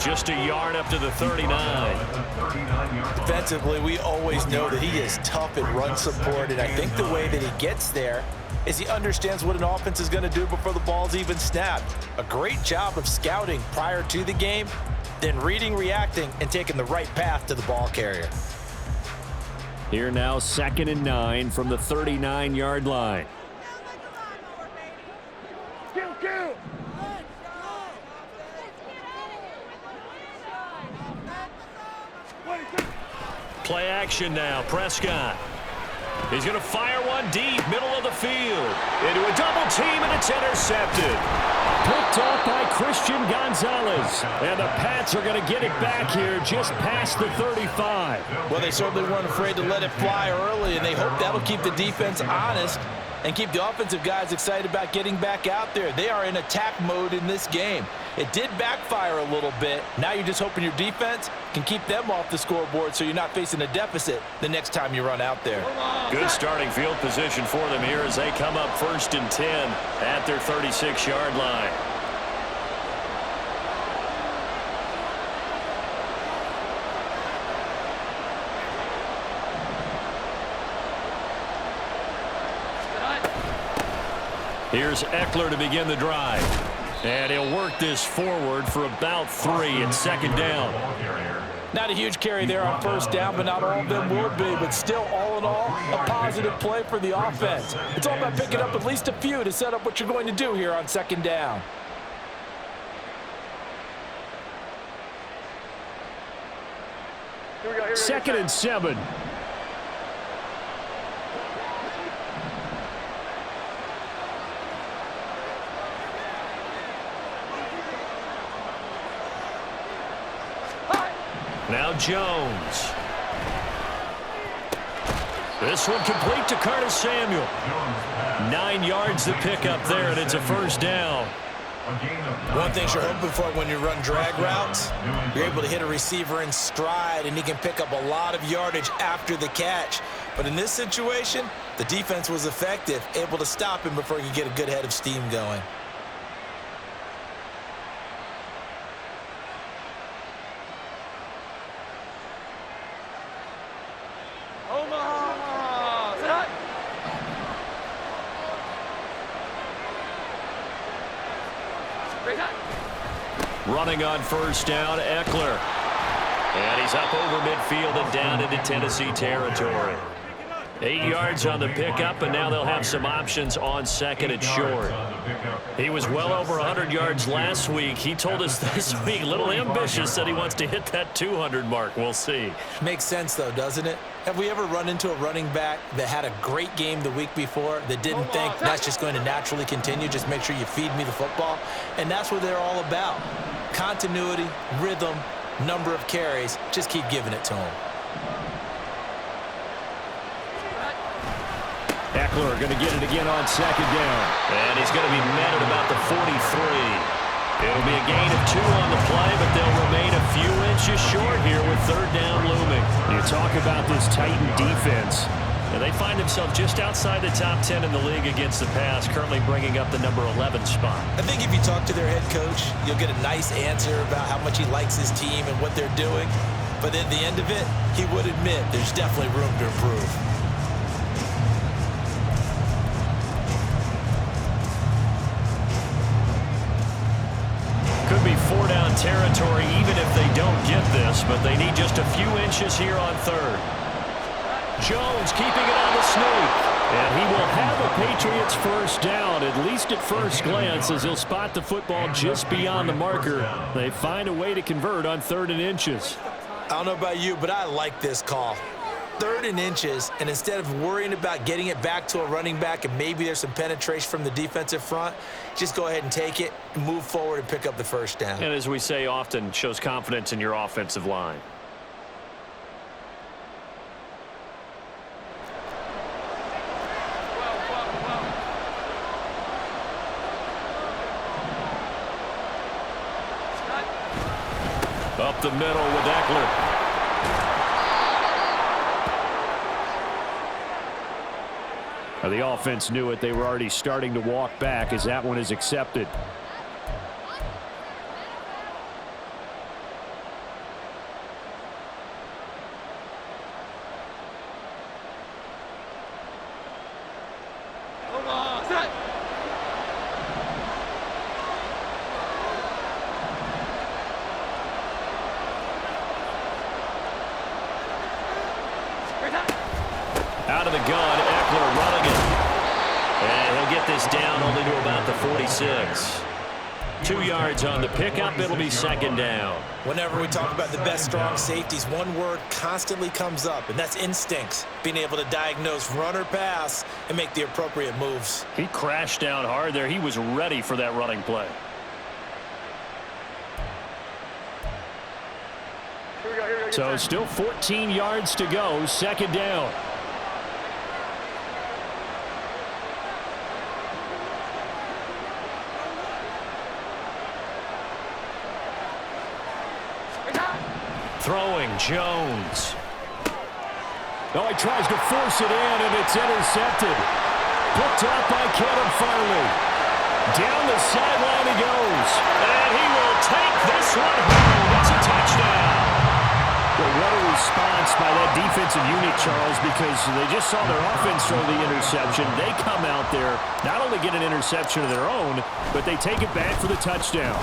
Just a yard up to the 39. Defensively, we always know that he is tough at run support, and I think the way that he gets there is he understands what an offense is going to do before the ball's even snapped. A great job of scouting prior to the game, then reading, reacting, and taking the right path to the ball carrier. Here now, 2nd and 9 from the 39-yard line. Play action now, Prescott. He's going to fire one deep, middle of the field. Into a double team, and it's intercepted. Picked off by Christian Gonzalez. And the Pats are going to get it back here just past the 35. Well, they certainly weren't afraid to let it fly early, and they hope that'll keep the defense honest and keep the offensive guys excited about getting back out there. They are in attack mode in this game. It did backfire a little bit. Now you're just hoping your defense can keep them off the scoreboard so you're not facing a deficit the next time you run out there. Good starting field position for them here as they come up 1st and 10 at their 36-yard line. Here's Eckler to begin the drive. And he'll work this forward for about 3 and 2nd down. Not a huge carry there on 1st down, but not all of them will be. But still, all in all, a positive play for the offense. It's all about picking up at least a few to set up what you're going to do here on 2nd down. Here we go. 2nd and 7. Now Jones. This one complete to Curtis Samuel. 9 yards to pick up there, and it's a 1st down. One thing you're hoping for when you run drag routes, you're able to hit a receiver in stride, and he can pick up a lot of yardage after the catch. But in this situation, the defense was effective, able to stop him before he could get a good head of steam going. Running on 1st down, Eckler. And he's up over midfield and down into Tennessee territory. 8 yards on the pickup, and now they'll have some options on 2nd and short. He was well over 100 yards last week. He told us this week, a little ambitious, said he wants to hit that 200 mark. We'll see. Makes sense, though, doesn't it? Have we ever run into a running back that had a great game the week before that didn't think that's just going to naturally continue? Just make sure you feed me the football. And that's what they're all about. Continuity, rhythm, number of carries. Just keep giving it to him. Eckler going to get it again on 2nd down. And he's going to be met at about the 43. It'll be a gain of 2 on the play, but they'll remain a few inches short here with 3rd down looming. You talk about this Titan defense, and they find themselves just outside the top 10 in the league against the pass, currently bringing up the number 11 spot. I think if you talk to their head coach, you'll get a nice answer about how much he likes his team and what they're doing. But at the end of it, he would admit there's definitely room to improve. Could be 4-down territory even if they don't get this, but they need just a few inches here on 3rd. Jones keeping it on the sneak. And he will have a Patriots 1st down, at least at first glance, as he'll spot the football just beyond the marker. They find a way to convert on 3rd and inches. I don't know about you, but I like this call. 3rd and inches, and instead of worrying about getting it back to a running back and maybe there's some penetration from the defensive front, just go ahead and take it, move forward, and pick up the 1st down. And as we say often, shows confidence in your offensive line. Up the middle with Eckler. The offense knew it. They were already starting to walk back as that one is accepted. Out of the gun, Eckler running it. And he'll get this down only to about the 46. 2 yards on the pickup. It'll be second down. Whenever we talk about the best strong safeties, one word constantly comes up, and that's instincts. Being able to diagnose run or pass and make the appropriate moves. He crashed down hard there. He was ready for that running play. So still 14 yards to go. Second down. Throwing, Jones. Oh, he tries to force it in, and it's intercepted. Picked up by Kevin Farley. Down the sideline he goes. And he will take this one home. It's a touchdown. Well, what a response by that defensive unit, Charles, because they just saw their offense throw the interception. They come out there, not only get an interception of their own, but they take it back for the touchdown.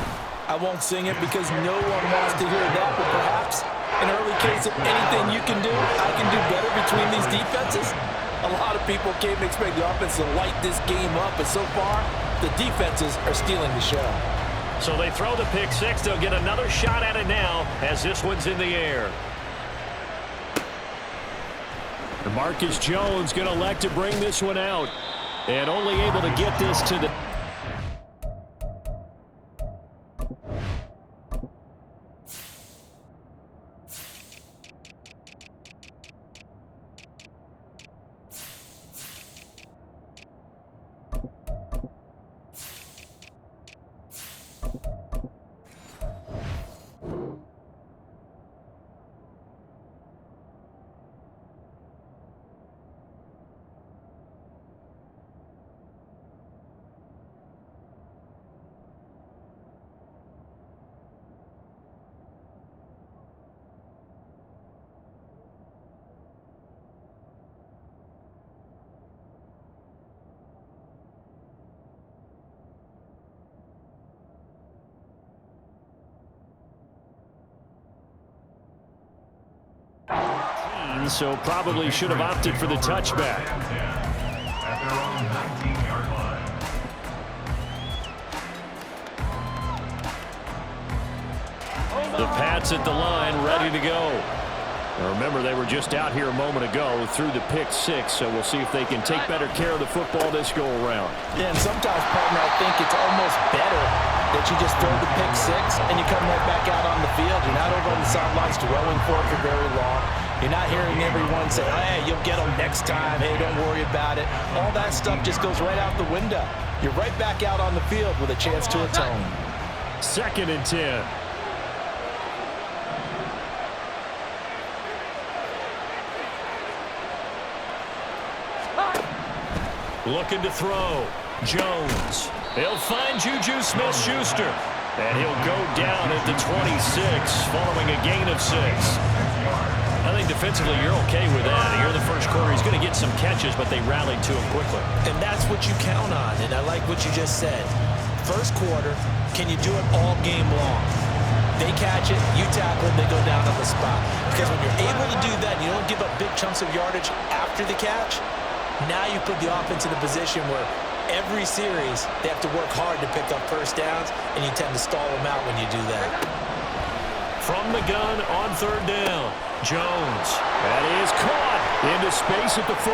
I won't sing it because no one wants to hear that, but perhaps an early case of anything you can do, I can do better between these defenses. A lot of people came to expect the offense to light this game up, but so far, the defenses are stealing the show. So they throw the pick six. They'll get another shot at it now as this one's in the air. Marcus Jones going to elect to bring this one out and only able to get this to the... So probably should have opted for the touchback. At their own 19-yard line. The Pats at the line, ready to go. Now remember, they were just out here a moment ago through the pick six, so we'll see if they can take better care of the football this go around. Yeah, and sometimes, partner, I think it's almost better that you just throw the pick six and you come right back out on the field. You're not over on the sidelines dwelling for it for very long. You're not hearing everyone say, hey, you'll get them next time. Hey, don't worry about it. All that stuff just goes right out the window. You're right back out on the field with a chance to atone. 2nd and 10. Looking to throw. Jones. He'll find Juju Smith-Schuster. And he'll go down at the 26 following a gain of 6. I think defensively you're okay with that. Here in the first quarter, he's going to get some catches, but they rallied to him quickly. And that's what you count on, and I like what you just said. First quarter, can you do it all game long? They catch it, you tackle it, they go down on the spot. Because when you're able to do that, and you don't give up big chunks of yardage after the catch, now you put the offense in a position where every series they have to work hard to pick up first downs, and you tend to stall them out when you do that. From the gun on 3rd down, Jones. That is caught into space at the 45.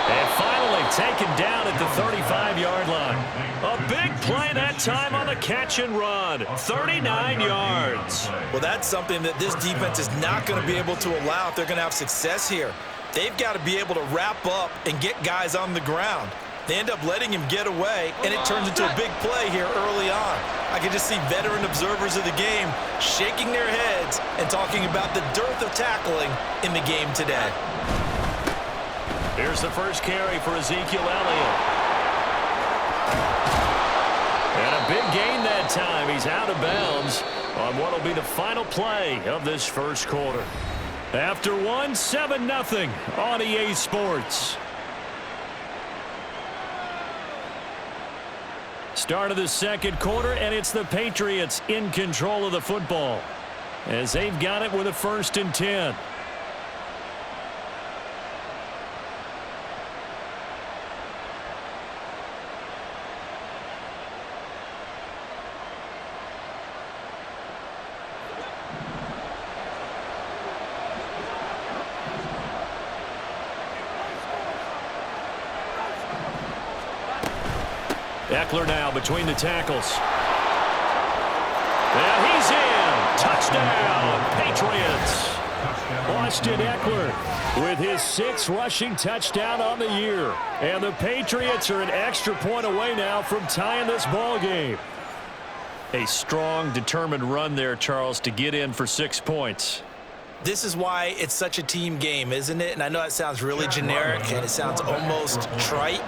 And finally taken down at the 35-yard line. A big play that time on the catch and run. 39 yards. Well, that's something that this defense is not going to be able to allow if they're going to have success here. They've got to be able to wrap up and get guys on the ground. They end up letting him get away, and it turns into a big play here early on. I can just see veteran observers of the game shaking their heads and talking about the dearth of tackling in the game today. Here's the first carry for Ezekiel Elliott. And a big gain that time. He's out of bounds on what will be the final play of this first quarter. After one, 7-0 on EA Sports. Start of the second quarter, and it's the Patriots in control of the football as they've got it with a 1st and 10. Eckler now between the tackles. And he's in. Touchdown, Patriots. Austin Eckler with his 6th rushing touchdown on the year. And the Patriots are an extra point away now from tying this ball game. A strong, determined run there, Charles, to get in for 6 points. This is why it's such a team game, isn't it? And I know it sounds really generic and it sounds almost trite,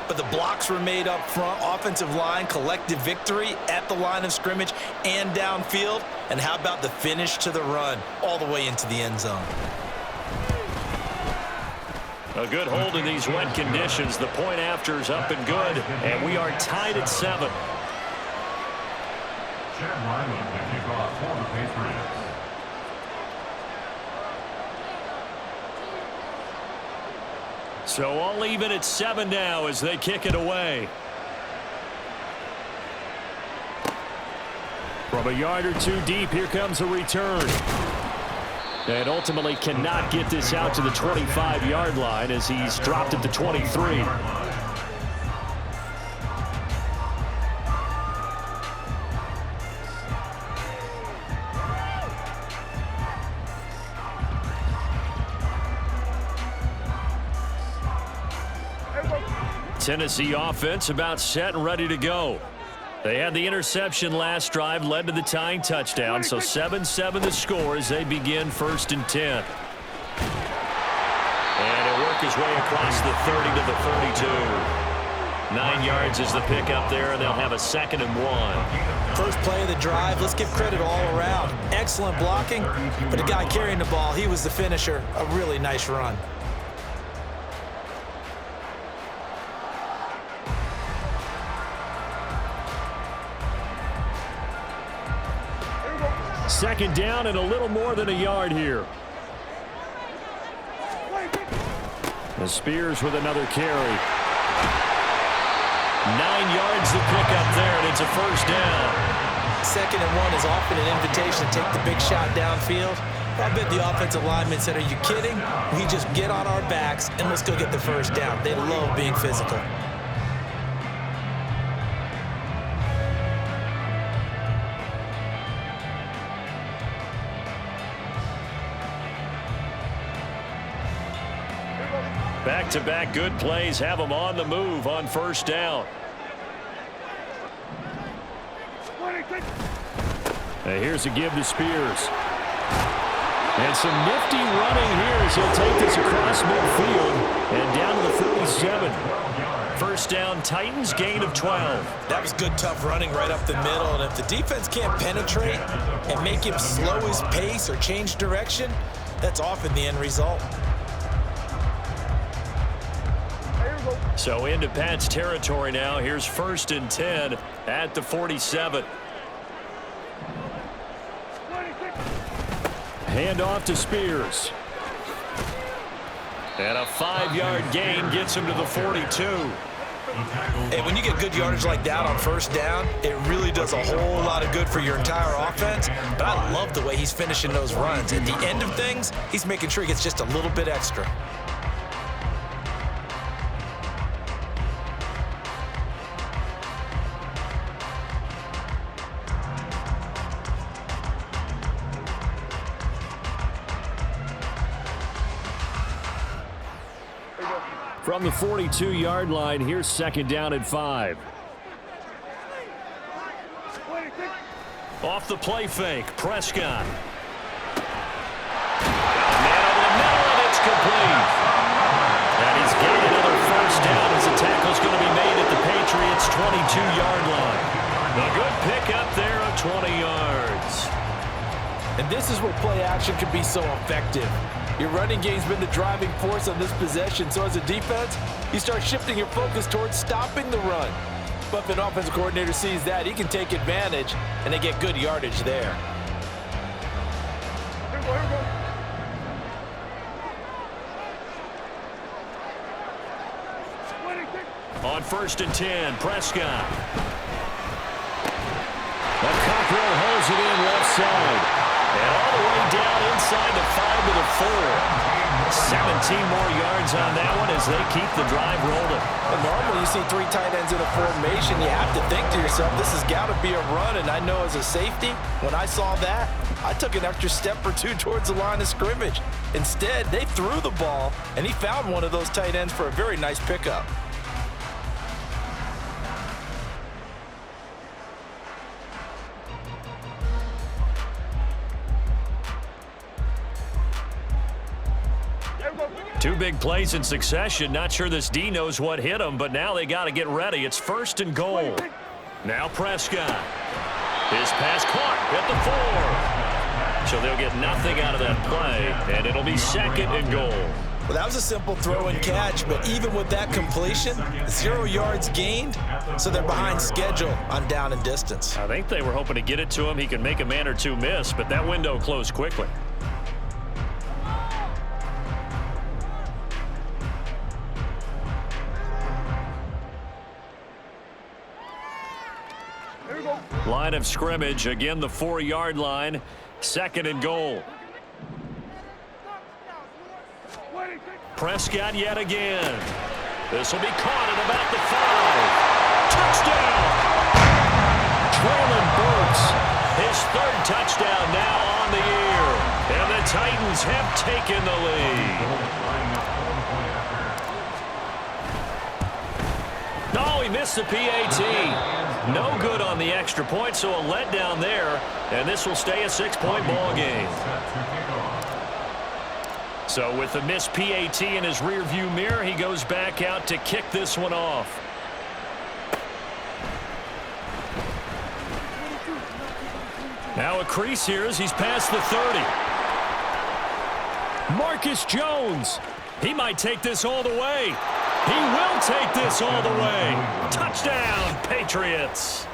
but the blocks were made up front, offensive line, collective victory at the line of scrimmage and downfield. And how about the finish to the run all the way into the end zone? A good hold in these wet conditions. The point after is up and good, and we are tied at 7. Chad Ryland to kick off for the Patriots. So all even at 7 now as they kick it away. From a yard or 2 deep, here comes a return. And ultimately cannot get this out to the 25-yard line as he's dropped at the 23. Tennessee offense about set and ready to go. They had the interception last drive, led to the tying touchdown, so 7-7 the score as they begin 1st and 10. And he'll work his way across the 30 to the 32. 9 yards is the pickup there, and they'll have a 2nd and 1. First play of the drive, let's give credit all around. Excellent blocking, but the guy carrying the ball, he was the finisher. A really nice run. Second down and a little more than a yard here. The Spears with another carry. 9 yards to pick up there, and it's a 1st down. 2nd and 1 is often an invitation to take the big shot downfield. I bet the offensive lineman said, are you kidding? We just get on our backs and let's go get the 1st down. They love being physical. Back-to-back good plays have them on the move on 1st down. And here's a give to Spears. And some nifty running here as he'll take this across midfield and down to the 47. 1st down, Titans, gain of 12. That was good, tough running right up the middle. And if the defense can't penetrate and make him slow his pace or change direction, that's often the end result. So into Pat's territory now. Here's 1st and 10 at the 47. Hand off to Spears. And a 5-yard gain gets him to the 42. Hey, when you get good yardage like that on 1st down, it really does a whole lot of good for your entire offense. But I love the way he's finishing those runs. At the end of things, he's making sure he gets just a little bit extra. From the 42-yard line, here's 2nd down and 5. Off the play fake, Prescott. Man over the middle, and it's complete. And he's gained another 1st down as the tackle's going to be made at the Patriots' 22-yard line. A good pickup there of 20 yards. And this is where play action can be so effective. Your running game's been the driving force on this possession, so as a defense, you start shifting your focus towards stopping the run. But if an offensive coordinator sees that, he can take advantage, and they get good yardage there. Here we go. On 1st and 10, Prescott. But Cockrell holds it in left side. And all the way down inside the 5 to the 4. 17 more yards on that one as they keep the drive rolling. Well, normally you see 3 tight ends in a formation, you have to think to yourself, this has got to be a run, and I know as a safety, when I saw that, I took an extra step or 2 towards the line of scrimmage. Instead, they threw the ball, and he found one of those tight ends for a very nice pickup. Two big plays in succession. Not sure this D knows what hit him, but now they got to get ready. It's 1st and goal. Now Prescott. His pass caught at the 4. So they'll get nothing out of that play, and it'll be 2nd and goal. Well, that was a simple throw and catch, but even with that completion, 0 yards gained, so they're behind schedule on down and distance. I think they were hoping to get it to him. He could make a man or 2 miss, but that window closed quickly. Line of scrimmage, again the 4-yard line, 2nd and goal. Prescott yet again. This will be caught at about the 5. Touchdown! Traylon Burks, his 3rd touchdown now on the year. And the Titans have taken the lead. Oh, he missed the PAT. No good on the extra point, so a letdown there, and this will stay a 6-point ball game. So with the missed PAT in his rearview mirror, he goes back out to kick this one off. Now a crease here as he's past the 30. Marcus Jones. He might take this all the way. He will take this all the way. Touchdown, Patriots.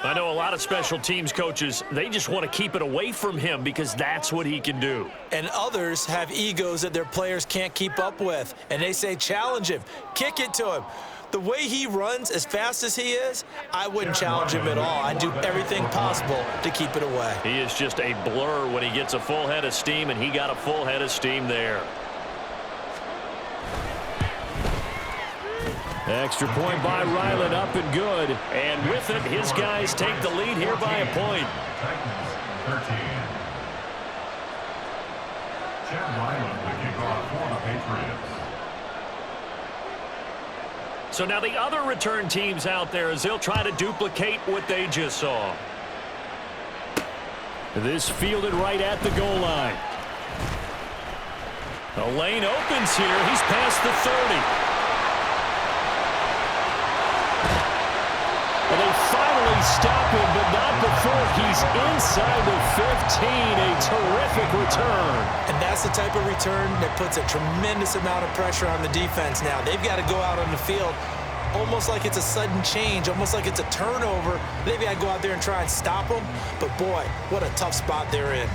I know a lot of special teams coaches, they just want to keep it away from him because that's what he can do. And others have egos that their players can't keep up with. And they say, challenge him, kick it to him. The way he runs as fast as he is, I wouldn't challenge him at all. I'd do everything possible to keep it away. He is just a blur when he gets a full head of steam, and he got a full head of steam there. Extra point by Ryland, up and good. And with it, his guys take the lead here by a point. Titans 13. Chad Ryland, the kickoff for the Patriots. So now the other return teams out there as they'll try to duplicate what they just saw. This fielded right at the goal line. The lane opens here. He's past the 30. And they finally stop him, but not before he's inside the 15. A terrific return. And that's the type of return that puts a tremendous amount of pressure on the defense now. They've got to go out on the field almost like it's a sudden change, almost like it's a turnover. They've got to go out there and try and stop them. But, boy, what a tough spot they're in.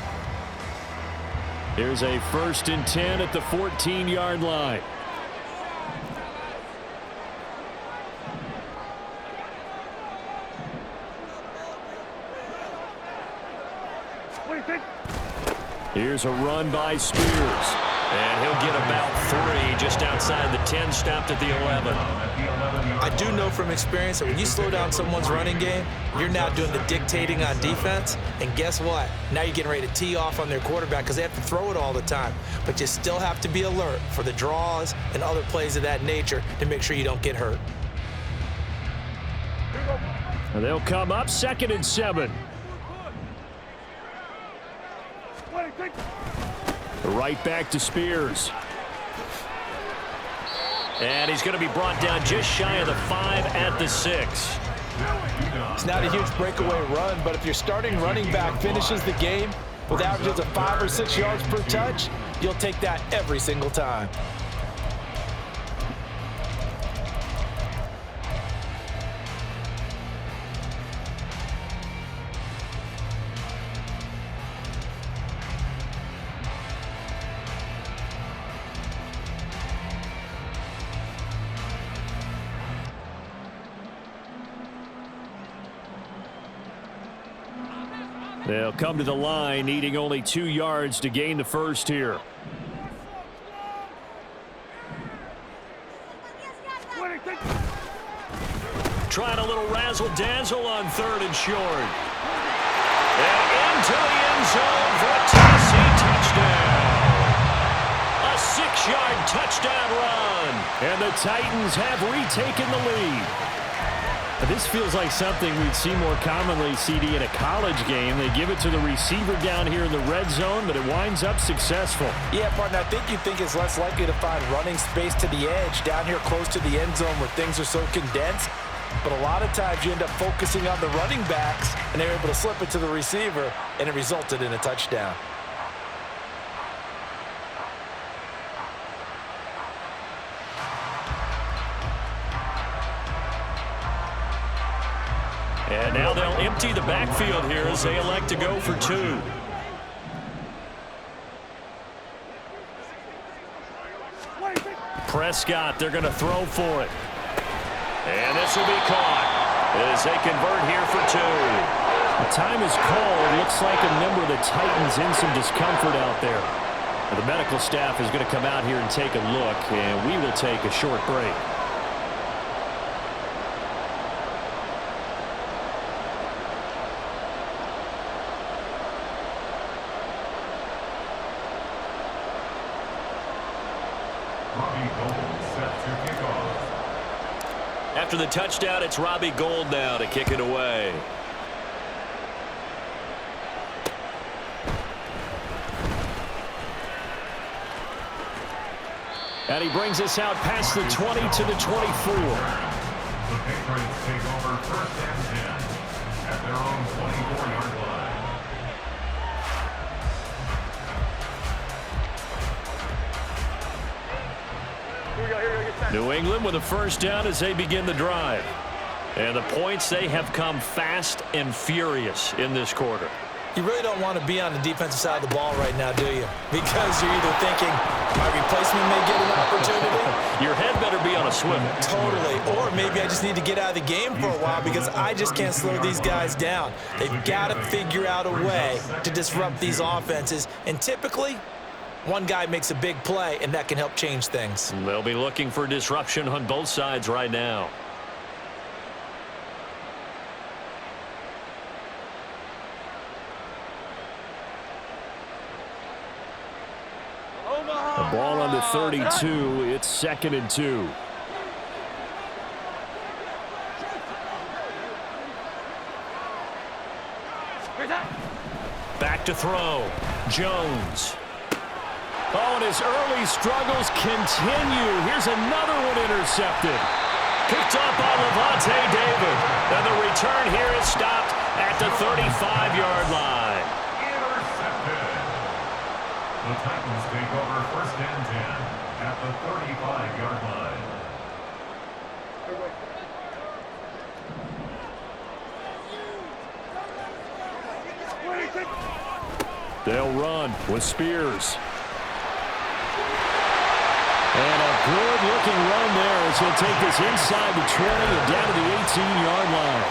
Here's a 1st and 10 at the 14-yard line. Here's a run by Spears. And he'll get about 3 just outside the 10, stopped at the 11. I do know from experience that when you slow down someone's running game, you're now doing the dictating on defense. And guess what? Now you're getting ready to tee off on their quarterback because they have to throw it all the time. But you still have to be alert for the draws and other plays of that nature to make sure you don't get hurt. And they'll come up 2nd and 7. Right back to Spears. And he's going to be brought down just shy of the 5 at the 6. It's not a huge breakaway run, but if your starting running back finishes the game with averages of 5 or 6 yards per touch, you'll take that every single time. They'll come to the line, needing only 2 yards to gain the first here. Trying a little razzle-dazzle on 3rd and short. And into the end zone for a Tennessee touchdown. A 6-yard touchdown run. And the Titans have retaken the lead. This feels like something we'd see more commonly, CD, in a college game. They give it to the receiver down here in the red zone, but it winds up successful. Yeah, partner, I think you think it's less likely to find running space to the edge down here close to the end zone where things are so condensed. But a lot of times you end up focusing on the running backs, and they're able to slip it to the receiver, and it resulted in a touchdown. And now they'll empty the backfield here as they elect to go for 2. Prescott, they're going to throw for it. And this will be caught as they convert here for 2. The time is called. Looks like a member of the Titans in some discomfort out there. The medical staff is going to come out here and take a look, and we will take a short break. After the touchdown, it's Robbie Gould now to kick it away. And he brings us out past the 20 to the 24. The Patriots take over 1st and 10 at their own 24-yard line. New England with a first down as they begin the drive. And the points, they have come fast and furious in this quarter. You really don't want to be on the defensive side of the ball right now, do you? Because you're either thinking, my replacement may get an opportunity. Your head better be on a swivel. Totally. Or maybe I just need to get out of the game for a while because I just can't slow these guys down. They've got to figure out a way to disrupt these offenses. And typically, one guy makes a big play, and that can help change things. They'll be looking for disruption on both sides right now. The ball on the 32. It's 2nd and 2. Back to throw. Jones. Oh, and his early struggles continue. Here's another one intercepted. Picked up by Levante David. And the return here is stopped at the 35-yard line. Intercepted. The Titans take over 1st and 10 at the 35-yard line. They'll run with Spears. And a good-looking run there as he'll take this inside the 20 and down to the 18-yard line.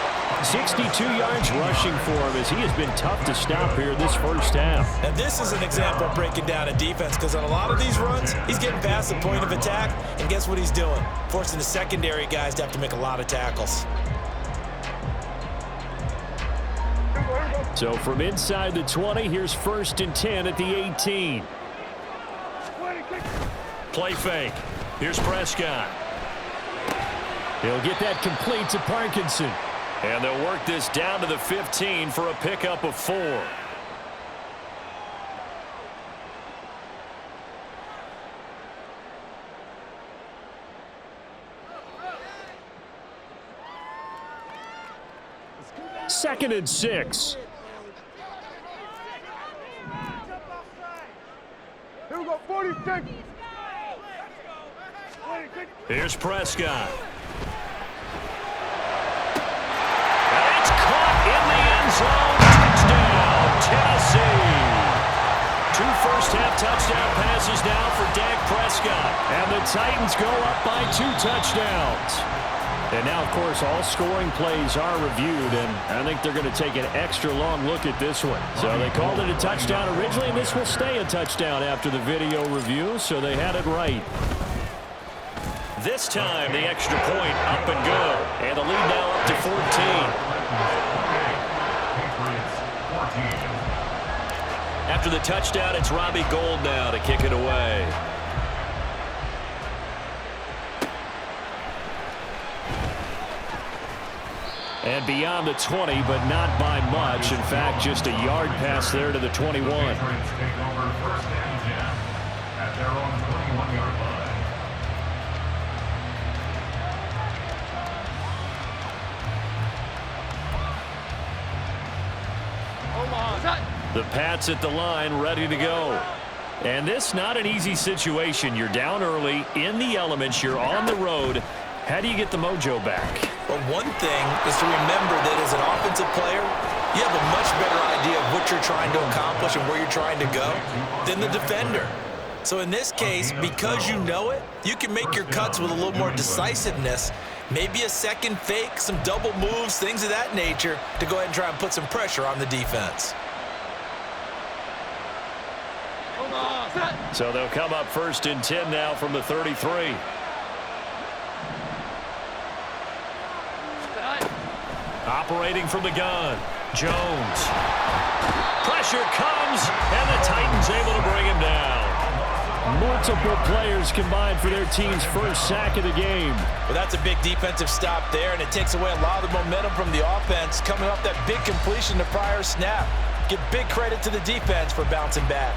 62 yards rushing for him as he has been tough to stop here this first half. And this is an example of breaking down a defense because on a lot of these runs, he's getting past the point of attack, and guess what he's doing? Forcing the secondary guys to have to make a lot of tackles. So from inside the 20, here's 1st and 10 at the 18. Play fake. Here's Prescott. He'll get that complete to Parkinson. And they'll work this down to the 15 for a pickup of 4. Second and 6. Here we go, 46. Here's Prescott. And it's caught in the end zone. Touchdown, Tennessee. 2 first-half touchdown passes now for Dak Prescott. And the Titans go up by 2 touchdowns. And now, of course, all scoring plays are reviewed, and I think they're going to take an extra long look at this one. So they called it a touchdown originally, and this will stay a touchdown after the video review, so they had it right. This time, the extra point up and good. And the lead now up to 14. After the touchdown, it's Robbie Gould now to kick it away. And beyond the 20, but not by much. In fact, just a yard pass there to the 21. Patriots take over first and 10 at their own 21-yard line. The Pats at the line, ready to go. And this not an easy situation. You're down early, in the elements, you're on the road. How do you get the mojo back? Well, one thing is to remember that as an offensive player, you have a much better idea of what you're trying to accomplish and where you're trying to go than the defender. So in this case, because you know it, you can make your cuts with a little more decisiveness, maybe a second fake, some double moves, things of that nature, to go ahead and try and put some pressure on the defense. So they'll come up first and 10 now from the 33. Operating from the gun, Jones. Pressure comes, and the Titans able to bring him down. Multiple players combined for their team's first sack of the game. Well, that's a big defensive stop there, and it takes away a lot of the momentum from the offense coming off that big completion the prior snap. Give big credit to the defense for bouncing back.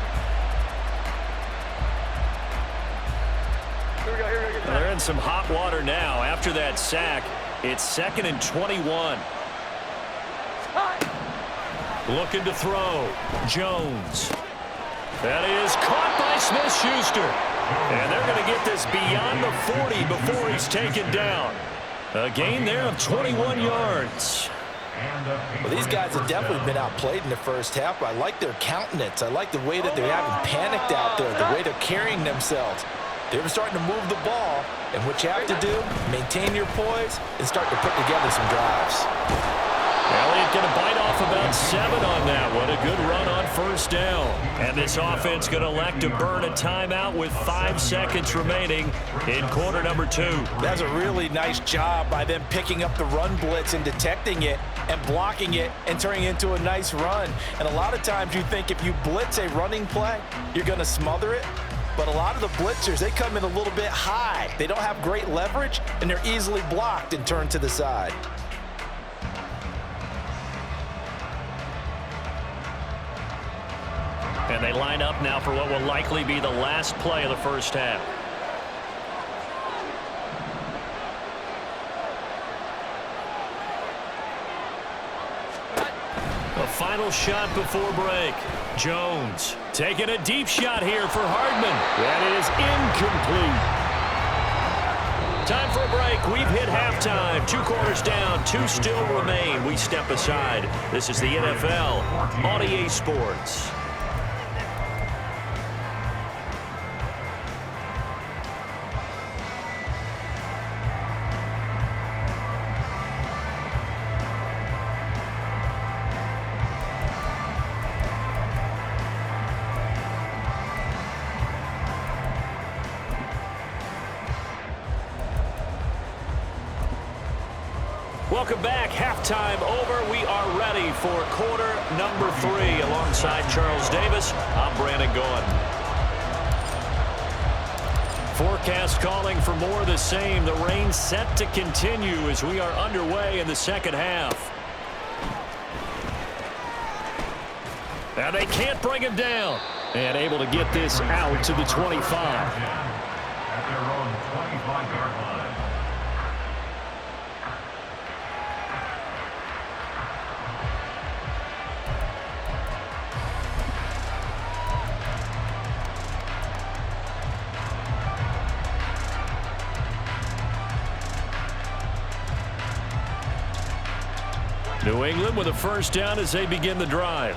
They're in some hot water now. After that sack, it's 2nd and 21. Looking to throw. Jones. That is caught by Smith-Schuster. And they're going to get this beyond the 40 before he's taken down. A gain there of 21 yards. Well, these guys have definitely been outplayed in the first half. I like their countenance. I like the way that they haven't panicked out there, the way they're carrying themselves. They're starting to move the ball, and what you have to do, maintain your poise and start to put together some drives. Elliott going to bite off about 7 on that one. A good run on first down. And this offense going to elect to burn a timeout with 5 seconds remaining in quarter number 2. That's a really nice job by them picking up the run blitz and detecting it and blocking it and turning it into a nice run. And a lot of times you think if you blitz a running play, you're going to smother it. But a lot of the blitzers, they come in a little bit high. They don't have great leverage, and they're easily blocked and turned to the side. And they line up now for what will likely be the last play of the first half. A final shot before break. Jones taking a deep shot here for Hardman. That is incomplete. Time for a break. We've hit halftime. 2 quarters down, 2 still remain. We step aside. This is the NFL on EA Sports. Welcome back. Halftime over. We are ready for quarter number 3. Alongside Charles Davis, I'm Brandon Gordon. Forecast calling for more of the same. The rain set to continue as we are underway in the second half. Now they can't bring him down. And able to get this out to the 25. At their own 25-yard line. New England with a first down as they begin the drive.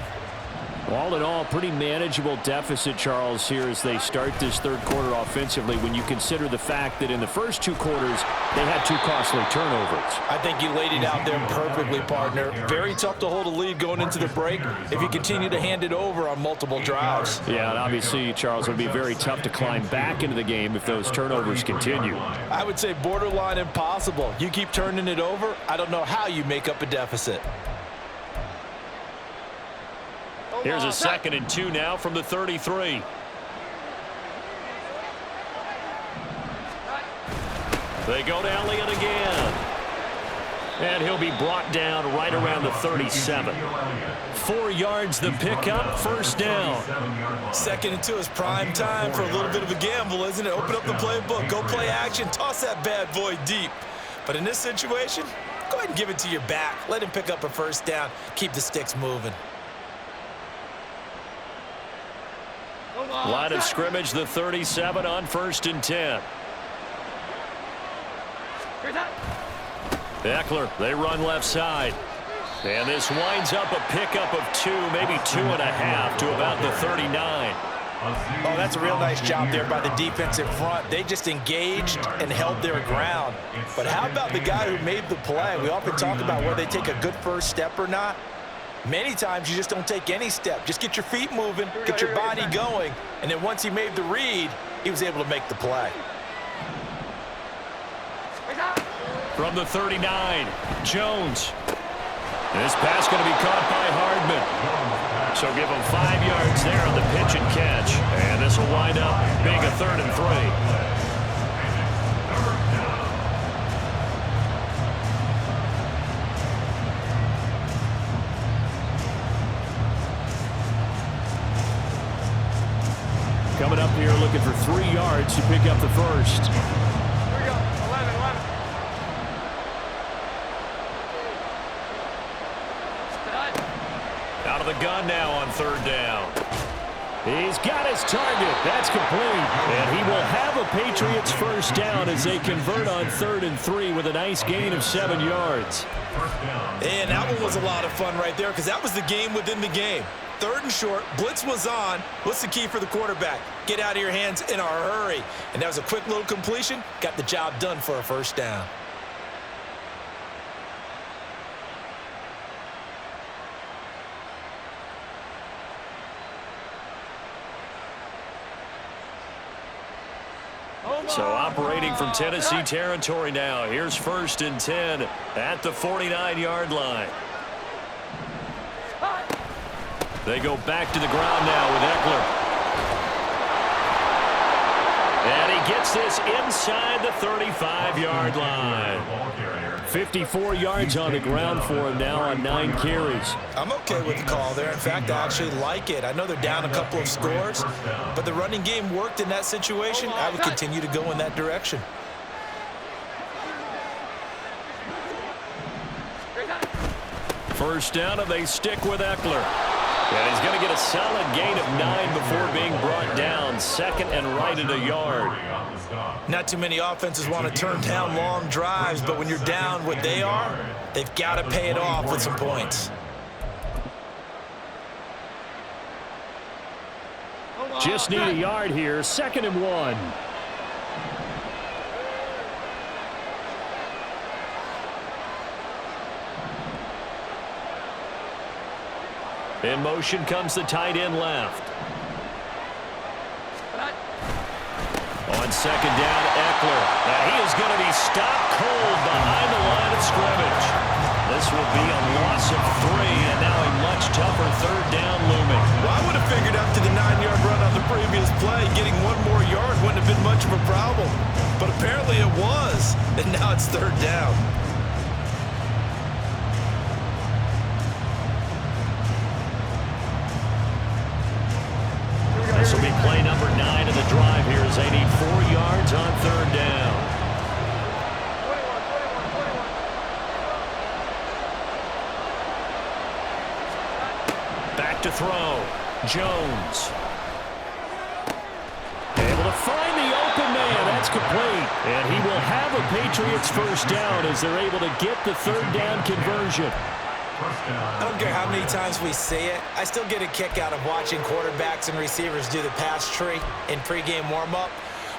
All in all, pretty manageable deficit, Charles, here as they start this third quarter offensively when you consider the fact that in the first two quarters, they had two costly turnovers. I think you laid it out there perfectly, partner. Very tough to hold a lead going into the break if you continue to hand it over on multiple drives. Yeah, and obviously, Charles, it would be very tough to climb back into the game if those turnovers continue. I would say borderline impossible. You keep turning it over, I don't know how you make up a deficit. Here's a 2nd and 2 now from the 33. They go to Elliott again. And he'll be brought down right around the 37. 4 yards the pickup, first down. 2nd and 2 is prime time for a little bit of a gamble, isn't it? Open up the playbook, go play action, toss that bad boy deep. But in this situation, go ahead and give it to your back. Let him pick up a first down, keep the sticks moving. Line of scrimmage, the 37 on 1st and 10. Eckler, they run left side. And this winds up a pickup of 2, maybe 2.5 to about the 39. Oh, that's a real nice job there by the defense in front. They just engaged and held their ground. But how about the guy who made the play? We often talk about whether they take a good first step or not. Many times you just don't take any step. Just get your feet moving, get your body going, and then once he made the read, he was able to make the play. From the 39, Jones. This pass going to be caught by Hardman. So give him 5 yards there on the pitch and catch. And this will wind up being a 3rd and 3. Coming up here looking for 3 yards to pick up the first. Here we go. 11. Out of the gun now on 3rd down. He's got his target. That's complete. And he will have a Patriots first down as they convert on 3rd and 3 with a nice gain of 7 yards. And that one was a lot of fun right there because that was the game within the game. 3rd and short, blitz was on. What's the key for the quarterback? Get out of your hands in a hurry. And that was a quick little completion. Got the job done for a first down. So operating from Tennessee territory now. Here's 1st and 10 at the 49-yard line. They go back to the ground now with Eckler. And he gets this inside the 35-yard line. 54 yards on the ground for him now on 9 carries. I'm okay with the call there. In fact, I actually like it. I know they're down a couple of scores, but the running game worked in that situation. I would continue to go in that direction. First down, and they stick with Eckler. And he's going to get a solid gain of 9 before being brought down. 2nd and right at a yard. Not too many offenses want to turn down long drives, but when you're down what they are, they've got to pay it off with some points. Just need a yard here. 2nd and 1. In motion comes the tight end left. On 2nd down, Eckler. And he is going to be stopped cold behind the line of scrimmage. This will be a loss of 3, and now a much tougher 3rd down looming. Well, I would have figured after the 9-yard run on the previous play, getting 1 more yard wouldn't have been much of a problem. But apparently it was, and now it's 3rd down. This will be play number 9 of the drive here as they need 4 yards on 3rd down. Back to throw. Jones. Able to find the open man. That's complete. And he will have a Patriots first down as they're able to get the 3rd down conversion. First down. I don't care how many times we see it. I still get a kick out of watching quarterbacks and receivers do the pass tree in pregame warm-up.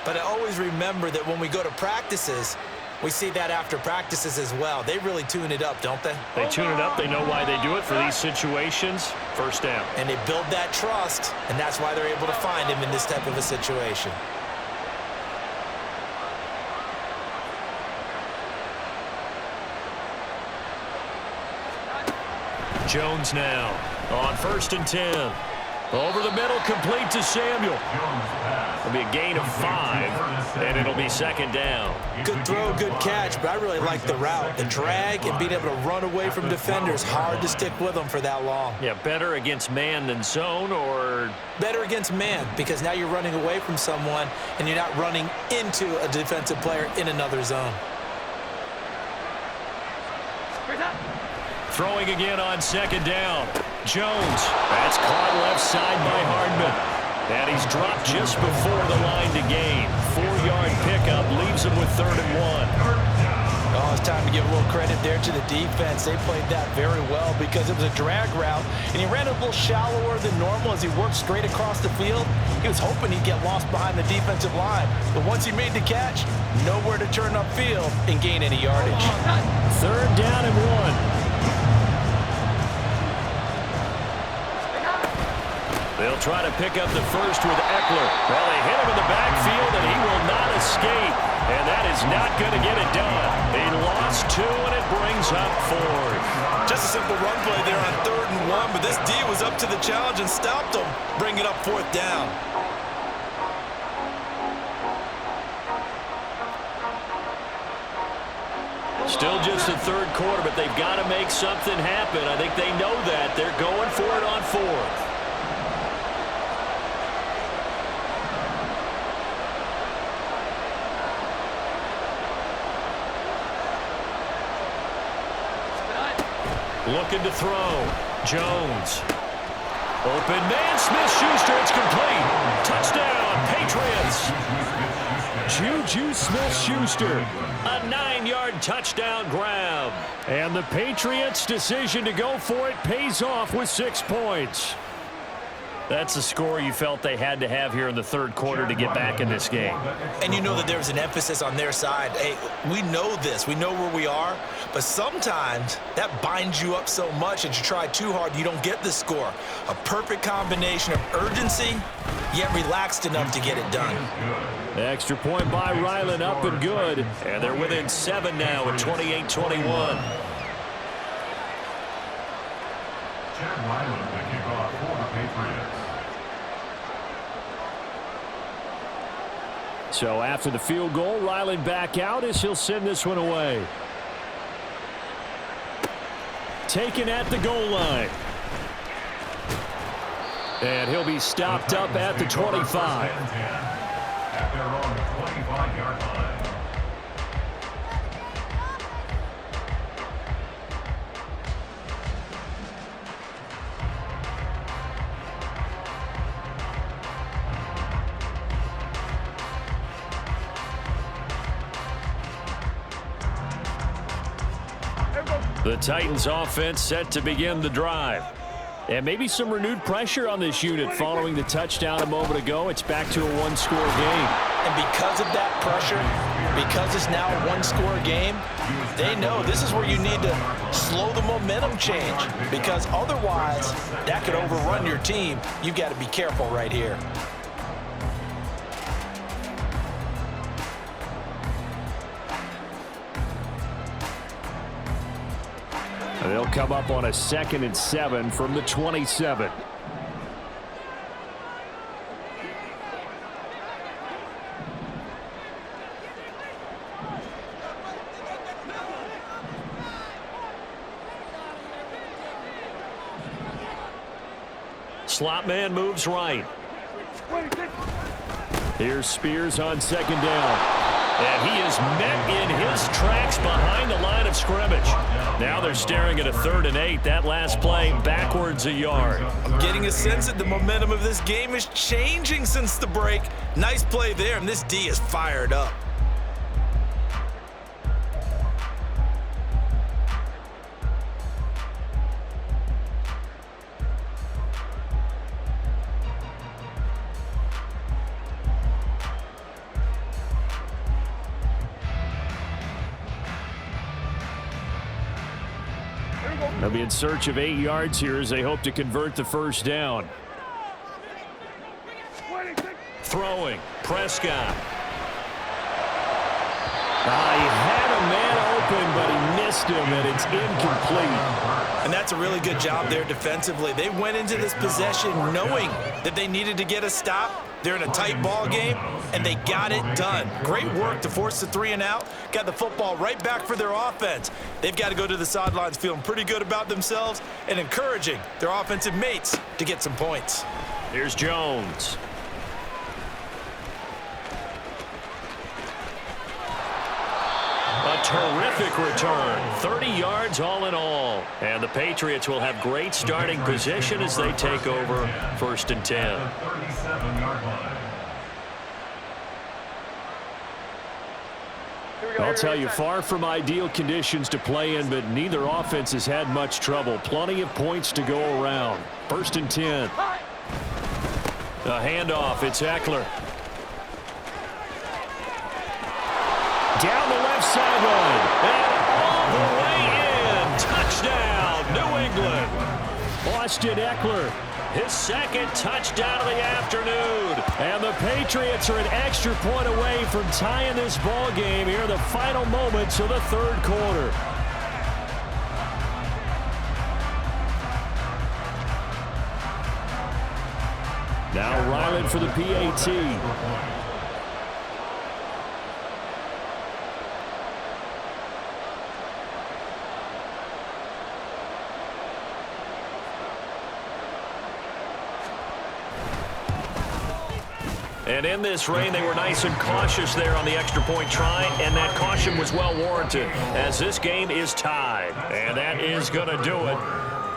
But I always remember that when we go to practices, we see that after practices as well. They really tune it up, don't they? They tune it up. They know why they do it for these situations. First down. And they build that trust, and that's why they're able to find him in this type of a situation. Jones now on 1st and 10. Over the middle, complete to Samuel. It'll be a gain of 5, and it'll be 2nd down. Good throw, good catch, but I really like the route. The drag and being able to run away from defenders, hard to stick with them for that long. Yeah, better against man than zone, or? Better against man, because now you're running away from someone, and you're not running into a defensive player in another zone. Throwing again on 2nd down. Jones. That's caught left side by Hardman. And he's dropped just before the line to gain. 4-yard pickup leaves him with 3rd and 1. Oh, it's time to give a little credit there to the defense. They played that very well because it was a drag route, and he ran a little shallower than normal as he worked straight across the field. He was hoping he'd get lost behind the defensive line, but once he made the catch, nowhere to turn upfield and gain any yardage. 3rd down and 1. They'll try to pick up the first with Eckler. Well, they hit him in the backfield, and he will not escape. And that is not going to get it done. He lost 2, and it brings up 4. Just a simple run play there on 3rd and 1, but this D was up to the challenge and stopped him, bringing up 4th down. Still just the 3rd quarter, but they've got to make something happen. I think they know that. They're going for it on 4th. Looking to throw. Jones. Open man. Smith-Schuster. It's complete. Touchdown, Patriots. Juju Smith-Schuster. A 9-yard touchdown grab. And the Patriots' decision to go for it pays off with 6 points. That's the score you felt they had to have here in the 3rd quarter to get back in this game. And you know that there was an emphasis on their side. Hey, we know this. We know where we are. But sometimes that binds you up so much that you try too hard, you don't get the score. A perfect combination of urgency, yet relaxed enough to get it done. The extra point by Ryland up and good. And they're within 7 now at 28-21. Chad Ryland to kick off for the Patriots. So after the field goal, Ryland back out as he'll send this one away. Taken at the goal line. And he'll be stopped up at the 25. At their own 25-yard line. The Titans offense set to begin the drive. And maybe some renewed pressure on this unit following the touchdown a moment ago. It's back to a 1-score game. And because of that pressure, because it's now a 1-score game, they know this is where you need to slow the momentum change, because otherwise that could overrun your team. You've got to be careful right here. They'll come up on a 2nd and 7 from the 27. Slot man moves right. Here's Spears on 2nd down. And he is met in his tracks behind the line of scrimmage. Now they're staring at a 3rd and 8. That last play backwards a yard. I'm getting a sense that the momentum of this game is changing since the break. Nice play there, and this D is fired up. They'll be in search of 8 yards here as they hope to convert the first down. Throwing, Prescott. He had a man open, but he missed him, and it's incomplete. And that's a really good job there defensively. They went into this possession knowing that they needed to get a stop. They're in a tight ball game, and they got it done. Great work to force the 3 and out. Got the football right back for their offense. They've got to go to the sidelines feeling pretty good about themselves and encouraging their offensive mates to get some points. Here's Jones. A terrific return. 30 yards all in all. And the Patriots will have great starting position as they take over 1st and 10. 37-yard line. I'll tell you, far from ideal conditions to play in, but neither offense has had much trouble. Plenty of points to go around. 1st and 10. A handoff. It's Eckler. Down the left sideline. And all the way in. Touchdown, New England. Austin Eckler, his 2nd touchdown of the afternoon. And the Patriots are an extra point away from tying this ball game here in the final moments of the 3rd quarter. Now Ryland for the PAT. And in this rain, they were nice and cautious there on the extra point try, and that caution was well warranted as this game is tied. And that is going to do it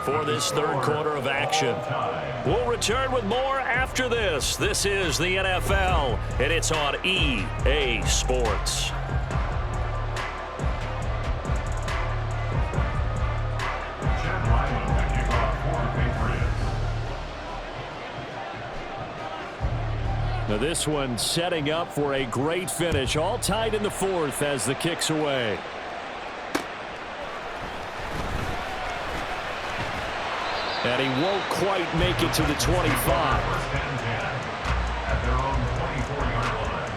for this 3rd quarter of action. We'll return with more after this. This is the NFL, and it's on EA Sports. Now this one setting up for a great finish. All tied in the 4th as the kick's away. And he won't quite make it to the 25. At their own 24-yard line.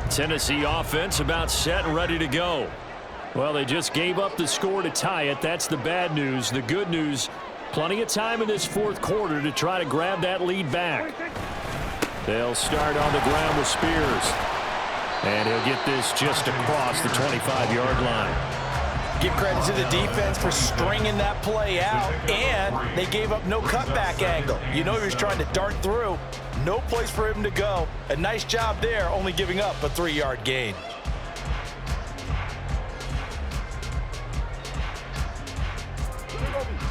Tennessee offense about set and ready to go. Well, they just gave up the score to tie it. That's the bad news. The good news, plenty of time in this 4th quarter to try to grab that lead back. They'll start on the ground with Spears. And he'll get this just across the 25-yard line. Give credit to the defense for stringing that play out, and they gave up no cutback angle. You know he was trying to dart through. No place for him to go. A nice job there, only giving up a 3-yard gain.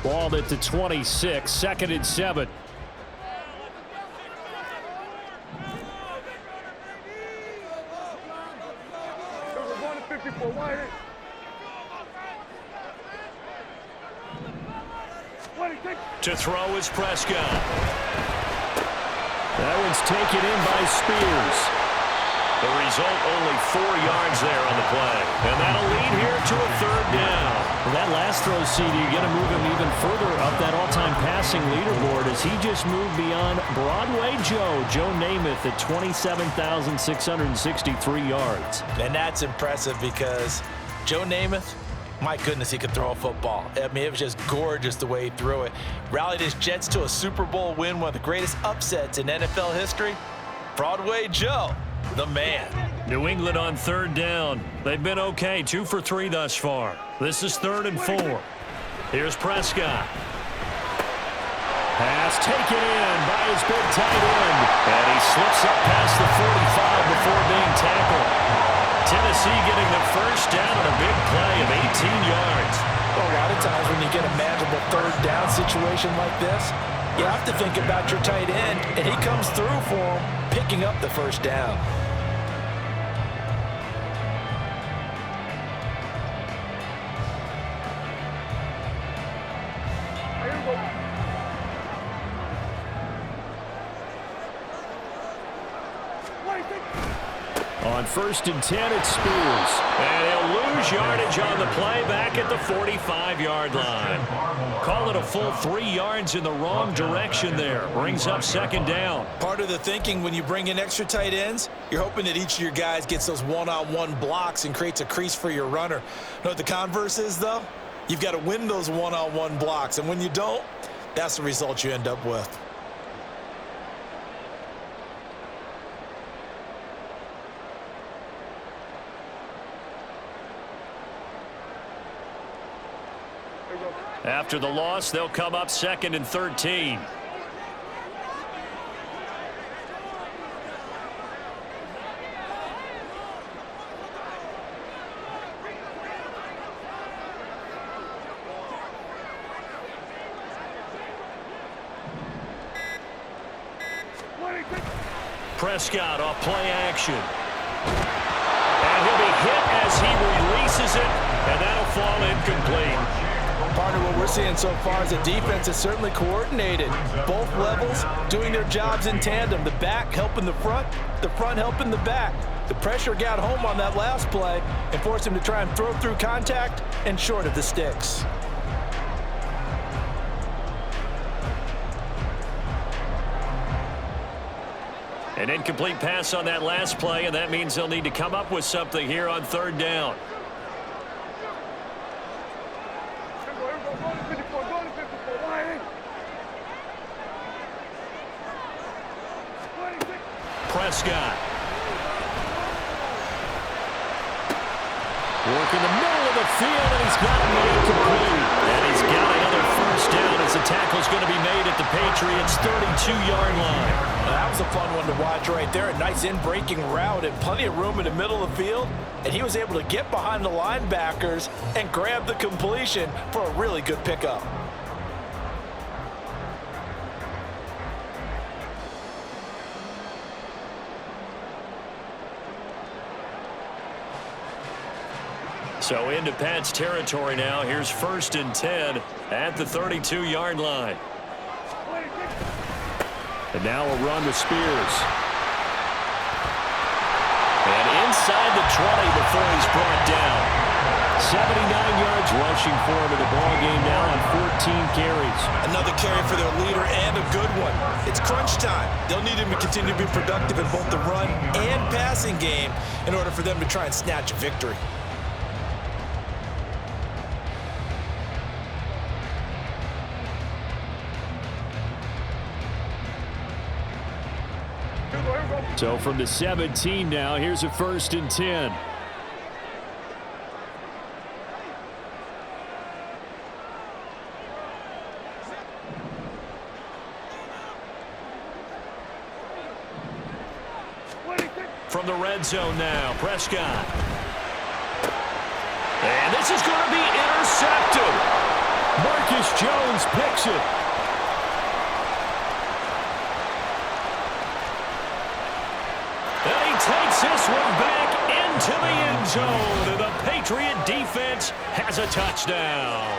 Ball at the 26, 2nd and 7. To throw is Prescott. That one's taken in by Spears. The result, only 4 yards there on the play. And that'll lead here to a 3rd down. Well, that last throw, CD, you're going to move him even further up that all-time passing leaderboard as he just moved beyond Broadway Joe Namath at 27,663 yards. And that's impressive because Joe Namath, my goodness, he could throw a football. I mean, it was just gorgeous the way he threw it. Rallied his Jets to a Super Bowl win, one of the greatest upsets in NFL history. Broadway Joe, the man. New England on 3rd down. They've been okay, 2 for 3 thus far. This is 3rd and 4. Here's Prescott. Pass taken in by his big tight end. And he slips up past the 45 before being tackled. Tennessee getting the first down on a big play of 18 yards. Well, a lot of times when you get a manageable 3rd down situation like this, you have to think about your tight end, and he comes through for him, picking up the first down. On 1st and 10, it's Spears. And he'll lose yardage on the play back at the 45-yard line. Call it a full 3 yards in the wrong direction there. Brings up 2nd down. Part of the thinking when you bring in extra tight ends, you're hoping that each of your guys gets those one-on-one blocks and creates a crease for your runner. You know what the converse is, though? You've got to win those one-on-one blocks, and when you don't, that's the result you end up with. After the loss, they'll come up 2nd and 13. Prescott off play action. And he'll be hit as he releases it, and that'll fall incomplete. Part of what we're seeing so far is the defense is certainly coordinated. Both levels doing their jobs in tandem. The back helping the front helping the back. The pressure got home on that last play and forced him to try and throw through contact and short of the sticks. An incomplete pass on that last play, and that means they'll need to come up with something here on 3rd down. Prescott. Working the middle of the field, and he's got it made complete. And he's got another 1st down as the tackle's going to be made at the Patriots' 32-yard line. That was a fun one to watch right there. A nice in-breaking route and plenty of room in the middle of the field. And he was able to get behind the linebackers and grab the completion for a really good pickup. So into Pat's territory now. Here's 1st and 10 at the 32-yard line. And now a run with Spears. And inside the 20 before he's brought down. 79 yards rushing for him in the ball game now on 14 carries. Another carry for their leader and a good one. It's crunch time. They'll need him to continue to be productive in both the run and passing game in order for them to try and snatch a victory. So from the 17 now, here's a 1st and 10. From the red zone now, Prescott. And this is going to be intercepted. Marcus Jones picks it. And he takes this one back into the end zone. And the Patriot defense has a touchdown.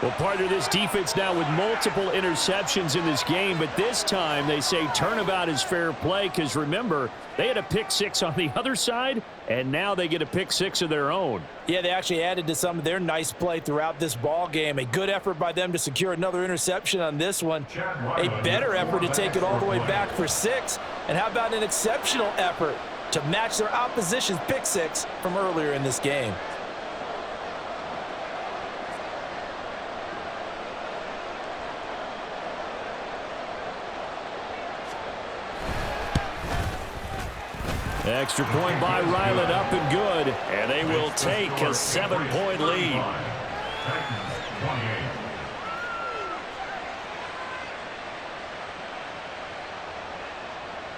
Well, part of this defense now with multiple interceptions in this game, but this time they say turnabout is fair play because, remember, they had a pick-6 on the other side, and now they get a pick-6 of their own. Yeah, they actually added to some of their nice play throughout this ball game. A good effort by them to secure another interception on this one. A better effort to take it all the way back for 6. And how about an exceptional effort to match their opposition's pick-6 from earlier in this game? Extra point by Ryland, up and good. And they will take a 7-point lead.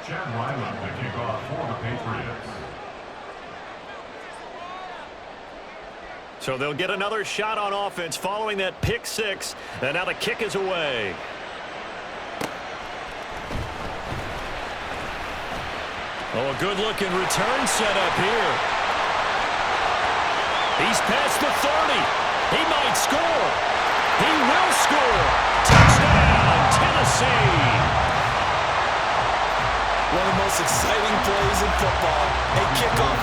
Chad Ryland to kick off for the Patriots. So they'll get another shot on offense following that pick-6. And now the kick is away. Oh, a good-looking return set up here. He's past the 30. He might score. He will score. Touchdown, Tennessee.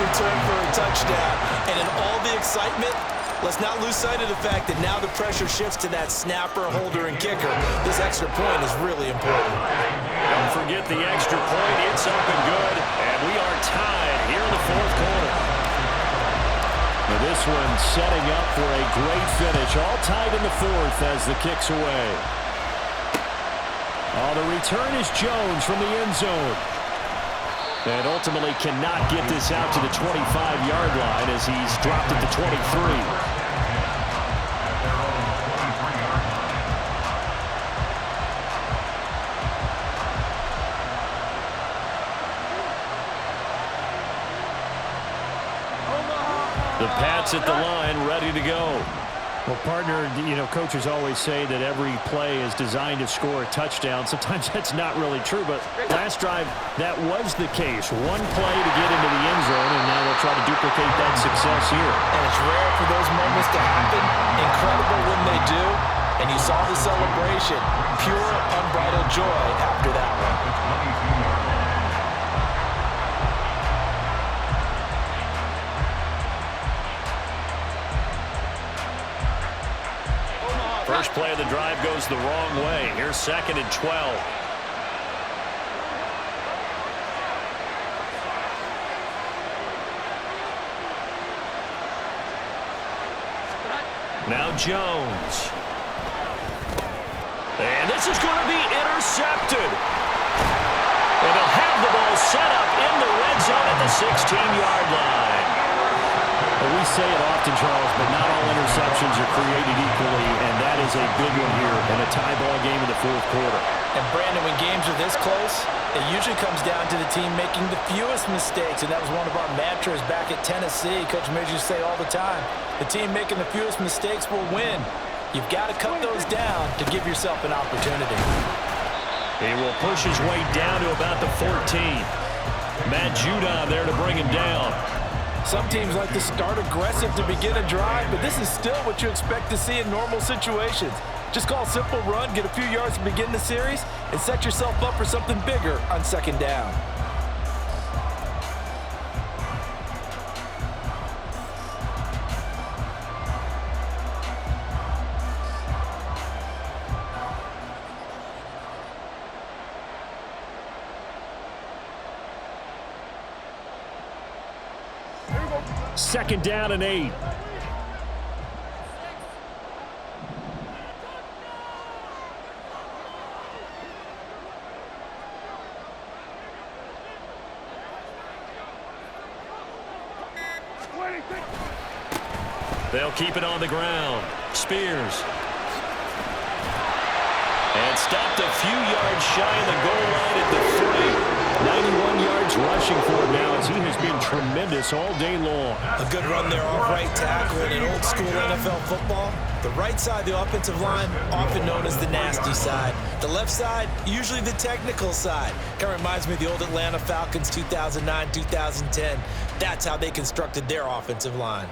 return for a touchdown. And in all the excitement, let's not lose sight of the fact that now the pressure shifts to that snapper, holder, and kicker. This extra point is really important. Don't forget the extra point. It's up and good. And we are tied here in the fourth quarter. Now this one setting up for a great finish. All tied in the fourth as the kick's away. Oh, the return is Jones from the end zone. And ultimately cannot get this out to the 25-yard line as he's dropped at the 23. The Pats at the line, ready to go. Well, partner, you know, coaches always say that every play is designed to score a touchdown. Sometimes that's not really true, but last drive, that was the case. One play to get into the end zone, and now they'll try to duplicate that success here. And it's rare for those moments to happen. Incredible when they do. And you saw the celebration. Pure, unbridled joy after that one. First play of the drive goes the wrong way. Here's 2nd and 12. Now Jones. And this is going to be intercepted. And they'll have the ball set up in the red zone at the 16-yard line. Well, we say it often, Charles, but not all interceptions are created equally, and that is a big one here in a tie ball game in the fourth quarter. And Brandon, when games are this close, it usually comes down to the team making the fewest mistakes, and that was one of our mantras back at Tennessee. Coach Midge used to say all the time, the team making the fewest mistakes will win. You've got to cut those down to give yourself an opportunity. He will push his way down to about the 14. Matt Judon there to bring him down. Some teams like to start aggressive to begin a drive, but this is still what you expect to see in normal situations. Just call a simple run, get a few yards to begin the series, and set yourself up for something bigger on 2nd down. Second down and 8. They'll keep it on the ground. Spears. And stopped a few yards shy of the goal line at the 3. 91 yards rushing for him now as he has been tremendous all day long. A good run there off right tackle in old school NFL football. The right side, the offensive line, often known as the nasty side. The left side, usually the technical side. Kind of reminds me of the old Atlanta Falcons 2009, 2010. That's how they constructed their offensive line.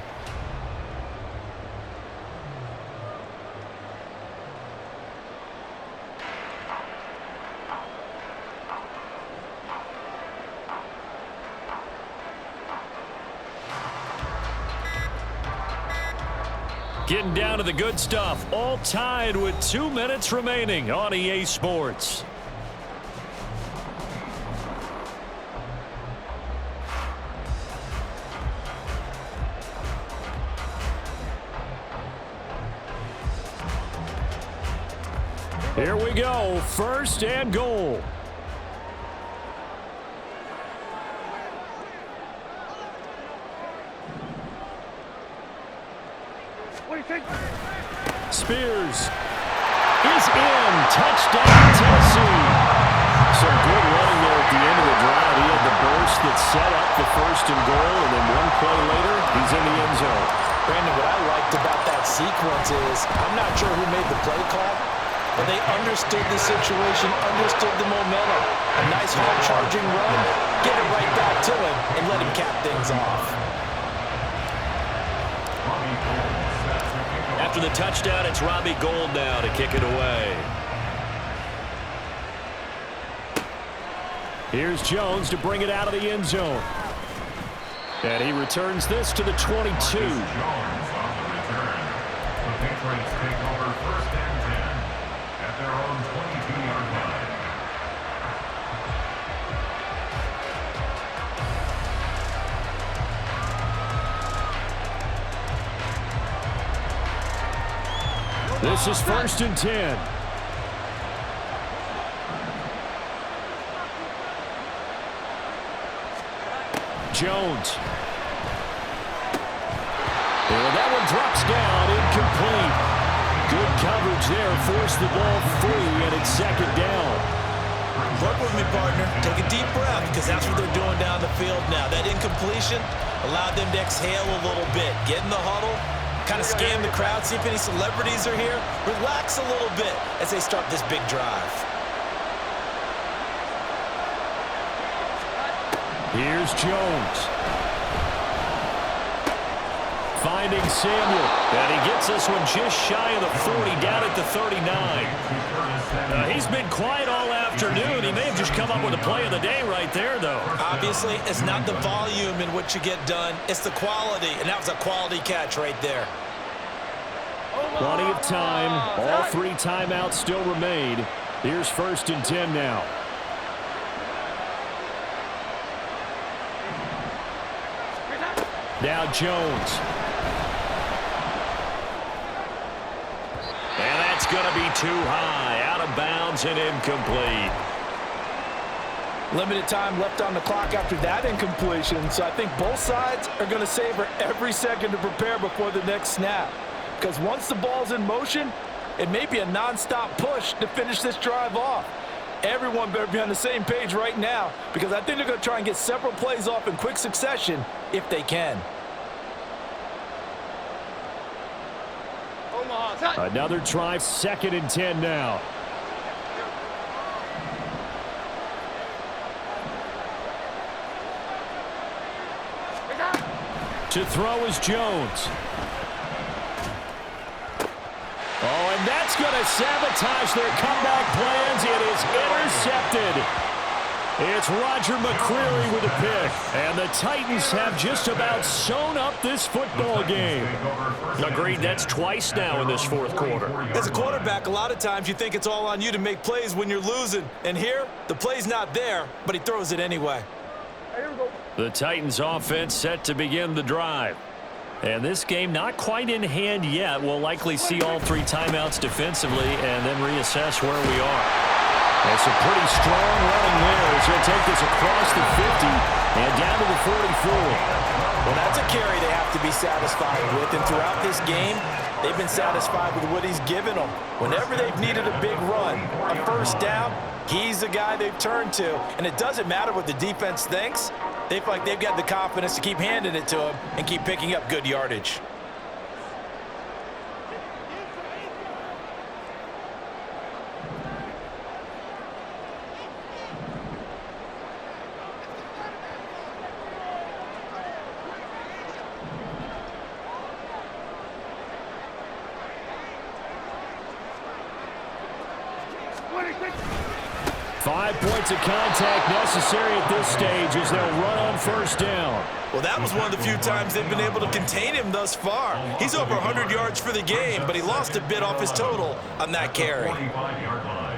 Getting down to the good stuff. All tied with 2 minutes remaining on EA Sports. Here we go. 1st and goal. Spears is in. Touchdown, Tennessee. Some good running there at the end of the drive. He had the burst that set up the 1st and goal, and then one play later, he's in the end zone. Brandon, what I liked about that sequence is, I'm not sure who made the play call, but they understood the situation, understood the momentum. A nice hard charging run, get it right back to him, and let him cap things off. After the touchdown, it's Robbie Gould now to kick it away. Here's Jones to bring it out of the end zone. And he returns this to the 22. Jones on the return. The Patriots take over first and 10 at their own 22-yard line. This is first and 10. Jones. And that one drops down, incomplete. Good coverage there, forced the ball free, and it's second down. Work with me, partner. Take a deep breath, because that's what they're doing down the field now. That incompletion allowed them to exhale a little bit. Get in the huddle, kind of scan the crowd, see if any celebrities are here. Relax a little bit as they start this big drive. Here's Jones. Finding Samuel. And he gets this one just shy of the 40, down at the 39. He's been quiet all afternoon. He may have just come up with a play of the day right there, though. Obviously, it's not the volume in which you get done. It's the quality, and that was a quality catch right there. Plenty of time. All three timeouts still remain. Here's first and 10 now. Now Jones. And that's going to be too high. Out of bounds and incomplete. Limited time left on the clock after that incompletion, so I think both sides are going to savor every second to prepare before the next snap. Because once the ball's in motion, it may be a non-stop push to finish this drive off. Everyone better be on the same page right now, because I think they're going to try and get several plays off in quick succession if they can. Another try, second and 10 now. To throw is Jones. Oh, and that's going to sabotage their comeback plans. It is intercepted. It's Roger McCreary with a pick. And the Titans have just about sewn up this football game. Agreed, that's twice now in this fourth quarter. As a quarterback, a lot of times you think it's all on you to make plays when you're losing. And here, the play's not there, but he throws it anyway. The Titans offense set to begin the drive. And this game not quite in hand yet. We'll likely see all three timeouts defensively and then reassess where we are. It's a pretty strong running there as he'll take this across the 50 and down to the 44. Well, that's a carry they have to be satisfied with. And throughout this game, they've been satisfied with what he's given them. Whenever they've needed a big run, a first down, he's the guy they've turned to. And it doesn't matter what the defense thinks. They feel like they've got the confidence to keep handing it to him and keep picking up good yardage. Five points of contact necessary at this stage as they'll run on first down. Well, that was one of the few times they've been able to contain him thus far. He's over 100 yards for the game, but he lost a bit off his total on that carry. 45-yard line.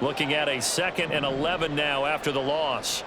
Looking at a 2nd and 11 now after the loss.